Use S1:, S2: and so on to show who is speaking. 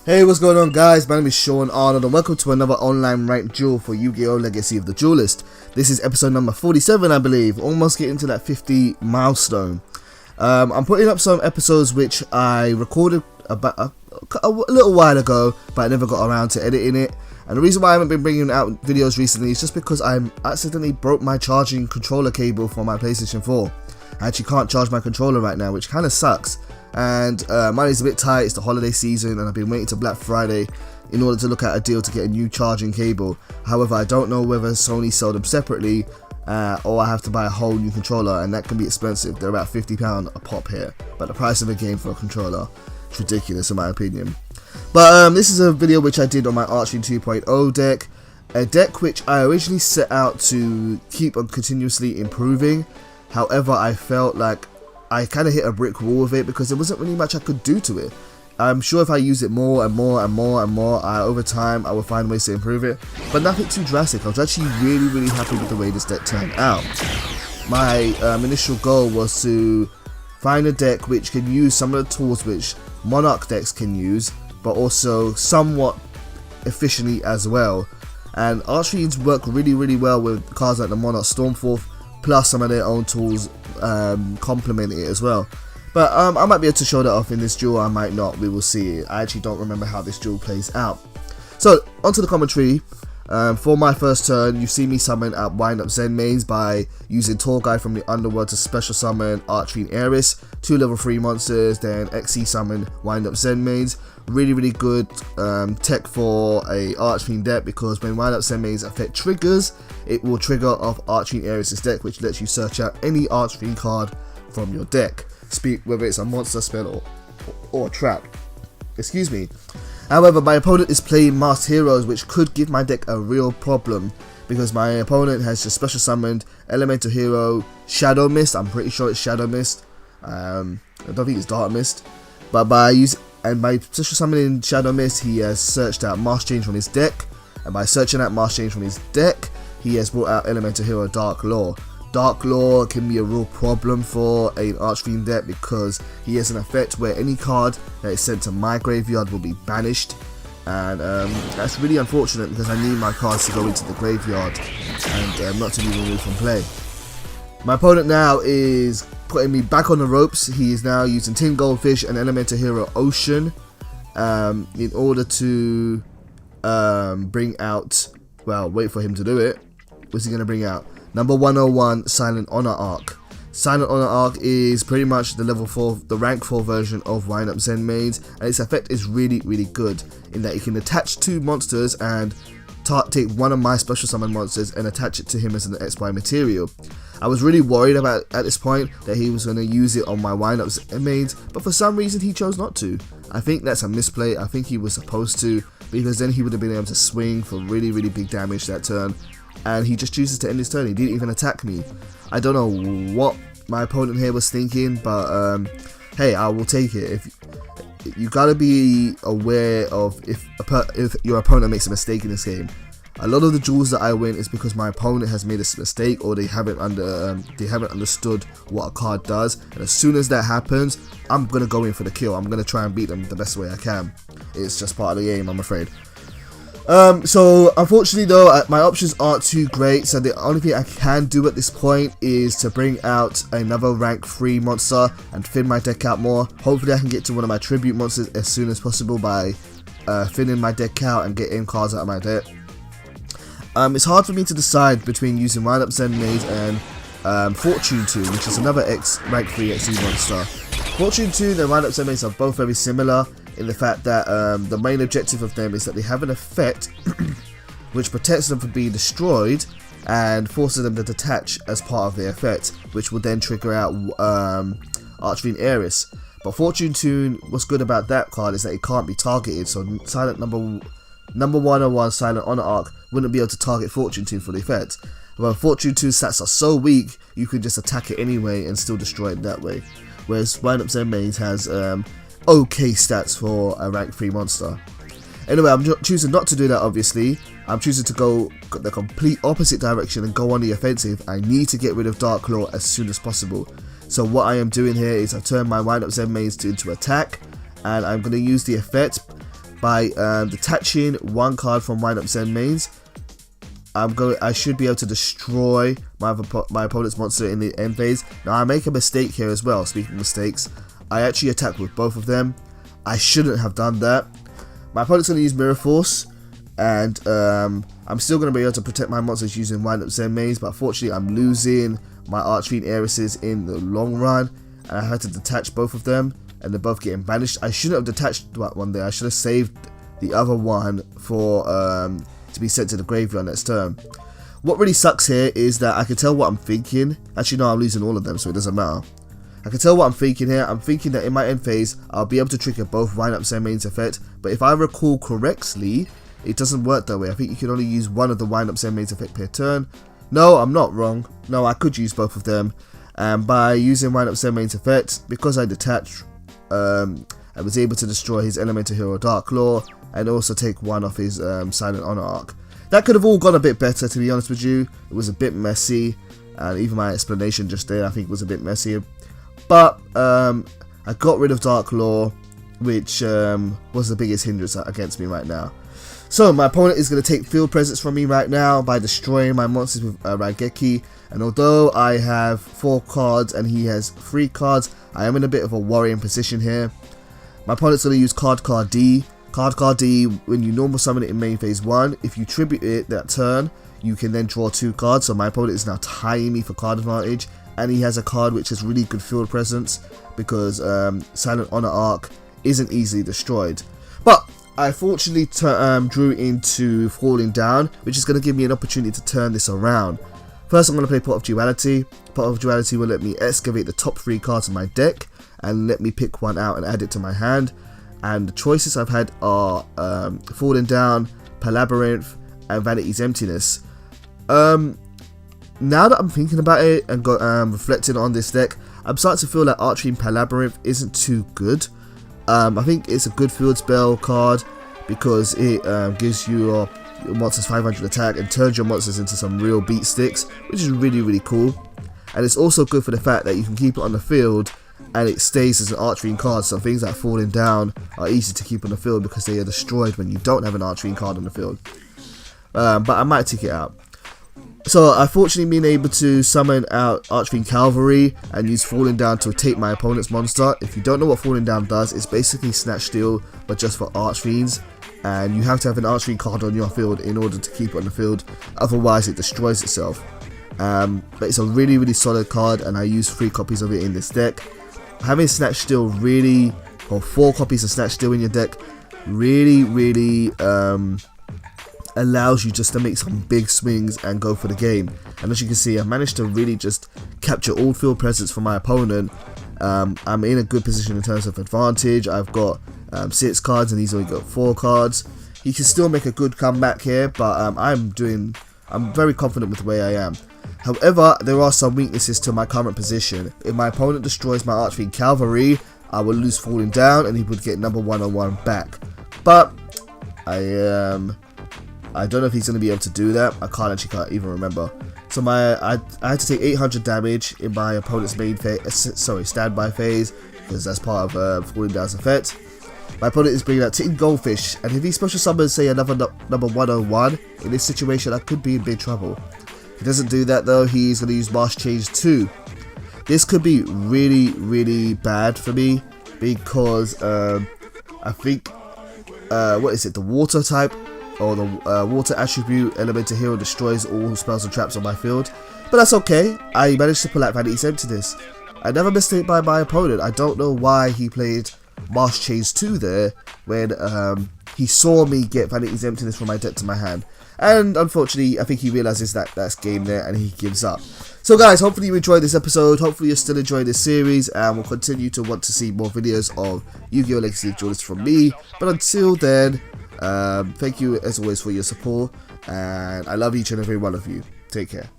S1: Hey, what's going on, guys? My name is Sean Arnold and welcome to another online ranked duel for Yu-Gi-Oh! Legacy of the Duelist. This is episode number 47, I believe, almost getting to that 50 milestone. I'm putting up some episodes which I recorded about a little while ago, but I never got around to editing it. And the reason why I haven't been bringing out videos recently is just because I accidentally broke my charging controller cable for my PlayStation 4. I actually can't charge my controller right now, which kind of sucks. And money's a bit tight, it's the holiday season and I've been waiting to Black Friday in order to look at a deal to get a new charging cable. However, I don't know whether Sony sell them separately or I have to buy a whole new controller, and that can be expensive. They're about £50 a pop here, but the price of a game for a controller is ridiculous in my opinion. But this is a video which I did on my ARCHFIEND 2.0 deck, a deck which I originally set out to keep on continuously improving. However, I felt like I kind of hit a brick wall with it because there wasn't really much I could do to it. I'm sure if I use it more and more, over time I will find ways to improve it, but nothing too drastic. I was actually really happy with the way this deck turned out. My initial goal was to find a deck which can use some of the tools which Monarch decks can use, but also somewhat efficiently as well. And ARCHFIENDs work really well with cards like the Monarch Stormforth, plus some of their own tools complement it as well. But I might be able to show that off in this duel, I might not, we will see. I actually don't remember how this duel plays out. So, onto the commentary. For my first turn, you see me summon at Wind Up Zen mains by using Tall Guy from the Underworld to special summon ARCHFIEND Ares, 2 level 3 monsters, then XC summon Wind Up Zen mains. Really good tech for a ARCHFIEND deck, because when Wind Up Zen mains effect triggers, it will trigger off ARCHFIEND Ares' deck, which lets you search out any ARCHFIEND card from your deck, whether it's a monster, spell, or trap. Excuse me. However, my opponent is playing Masked Heroes, which could give my deck a real problem, because my opponent has just special summoned Elemental Hero Shadow Mist. I'm pretty sure it's Shadow Mist. I don't think it's Dark Mist. But by special summoning Shadow Mist, he has searched out Mask Change from his deck, and by searching out Mask Change from his deck, he has brought out Elemental Hero Dark Law. Dark Law can be a real problem for an ARCHFIEND deck because he has an effect where any card that is sent to my graveyard will be banished, and that's really unfortunate because I need my cards to go into the graveyard and not to be removed from play. My opponent now is putting me back on the ropes. He is now using Tin Goldfish and Elemental Hero Ocean in order to bring out, well, wait for him to do it. What's he going to bring out? Number 101, Silent Honor Arc. Silent Honor Arc is pretty much the level 4, the rank 4 version of Wind Up Zen mains, and its effect is really good in that you can attach 2 monsters and take one of my special summon monsters and attach it to him as an XY material. I was really worried about at this point that he was going to use it on my Wind Up Zen mains, but for some reason he chose not to. I think that's a misplay. I think he was supposed to, because then he would have been able to swing for really big damage that turn. And he just chooses to end his turn. He didn't even attack me. I don't know what my opponent here was thinking, but hey, I will take it. If you gotta be aware of if your opponent makes a mistake in this game. A lot of the duels that I win is because my opponent has made a mistake, or they haven't understood what a card does. And as soon as that happens, I'm gonna go in for the kill. I'm gonna try and beat them the best way I can. It's just part of the game, I'm afraid. So unfortunately though, my options aren't too great, so the only thing I can do at this point is to bring out another rank 3 monster and thin my deck out more. Hopefully I can get to one of my tribute monsters as soon as possible by thinning my deck out and getting cards out of my deck. It's hard for me to decide between using Wind Up Zen mains and Fortune 2, which is another rank 3 XE monster. Fortune 2 and Wind Up Zen mains are both very similar in the fact that the main objective of them is that they have an effect which protects them from being destroyed and forces them to detach as part of their effect, which will then trigger out ARCHFIEND Ares. But Fortune 2, what's good about that card is that it can't be targeted, so Silent number 101 Silent Honor Arc wouldn't be able to target Fortune 2 for the effect. But Fortune 2 stats are so weak, you can just attack it anyway and still destroy it that way. Whereas Wind Up Zen mains has okay stats for a rank 3 monster. Anyway, I'm choosing not to do that obviously. I'm choosing to go the complete opposite direction and go on the offensive. I need to get rid of Dark Claw as soon as possible. So what I am doing here is I've turned my Wind Up Zen mains into attack, and I'm going to use the effect by detaching one card from Wind Up Zen mains, I should be able to destroy my opponent's monster in the end phase. Now I make a mistake here as well. Speaking of mistakes, I actually attack with both of them. I shouldn't have done that. My opponent's going to use Mirror Force, and I'm still going to be able to protect my monsters using Wind Up Zen mains, but unfortunately I'm losing my Archfiend heiresses in the long run, and I had to detach both of them, and they're both getting banished. I shouldn't have detached that one there. I should have saved the other one for to be sent to the graveyard next turn. What really sucks here is that I can tell what I'm thinking. Actually no, I'm losing all of them, so it doesn't matter. I can tell what I'm thinking here. I'm thinking that in my end phase I'll be able to trigger both Wind Up Zen mains effect, but if I recall correctly, it doesn't work that way. I think you can only use one of the Wind Up Zen mains effect per turn. No, I'm not wrong. No, I could use both of them, and by using Wind Up Zen mains effect, because I detached, I was able to destroy his elemental hero Dark Law, and also take one off his Silent Honor arc. That could have all gone a bit better, to be honest with you. It was a bit messy, and even my explanation just there I think was a bit messy. But I got rid of Dark Law, which was the biggest hindrance against me right now. So my opponent is going to take field presence from me right now by destroying my monsters with Raigeki. And although I have 4 cards and he has 3 cards, I am in a bit of a worrying position here. My opponent's going to use Card D. Card D, when you normal summon it in main phase 1, if you tribute it that turn, you can then draw 2 cards. So my opponent is now tying me for card advantage, and he has a card which has really good field presence because Silent Honor arc isn't easily destroyed. But I fortunately drew into Falling Down, which is going to give me an opportunity to turn this around. First I'm going to play Pot of Duality. Pot of Duality will let me excavate the top 3 cards of my deck and let me pick one out and add it to my hand. And the choices I've had are Falling Down, Palabyrinth, and Vanity's Emptiness. Now that I'm thinking about it and reflecting on this deck, I'm starting to feel like Archfiend Palabyrinth isn't too good. I think it's a good field spell card because it gives your monsters 500 attack and turns your monsters into some real beat sticks, which is really cool. And it's also good for the fact that you can keep it on the field and it stays as an Archfiend card, so things like Falling Down are easy to keep on the field because they are destroyed when you don't have an Archfiend card on the field. But I might take it out. So I fortunately been able to summon out Archfiend Cavalry and use Falling Down to take my opponent's monster. If you don't know what Falling Down does, it's basically Snatch Steal but just for Archfiends, and you have to have an Archfiend card on your field in order to keep it on the field, otherwise it destroys itself. But it's a really solid card, and I use 3 copies of it in this deck. Having Snatch Steal really, or 4 copies of Snatch Steal in your deck really allows you just to make some big swings and go for the game. And as you can see, I managed to really just capture all field presence for my opponent. I'm in a good position in terms of advantage. I've got 6 cards and he's only got 4 cards. He can still make a good comeback here, but I'm very confident with the way I am. However, there are some weaknesses to my current position. If my opponent destroys my Archfiend Cavalry, I will lose Falling Down and he would get number 101 back. But I don't know if he's going to be able to do that. I can't even remember. So I had to take 800 damage in my opponent's main phase, standby phase, because that's part of Falling Down's effect. My opponent is bringing out Tin Goldfish, and if he special summons, say, another number 101, in this situation I could be in big trouble. If he doesn't do that though, he's going to use Marsh Change 2. This could be really bad for me, because I think, what is it, the water type, or the water attribute elemental hero destroys all spells and traps on my field. But that's okay, I managed to pull out Vanity's Emptiness. Another mistake by my opponent. I don't know why he played Marsh Change 2 there when he saw me get Vanity's Emptiness from my deck to my hand. And unfortunately, I think he realizes that that's game there and he gives up. So guys, hopefully you enjoyed this episode, hopefully you're still enjoying this series, and will continue to want to see more videos of Yu-Gi-Oh! Legacy of Duelist from me. But until then, thank you as always for your support, and I love each and every one of you. Take care.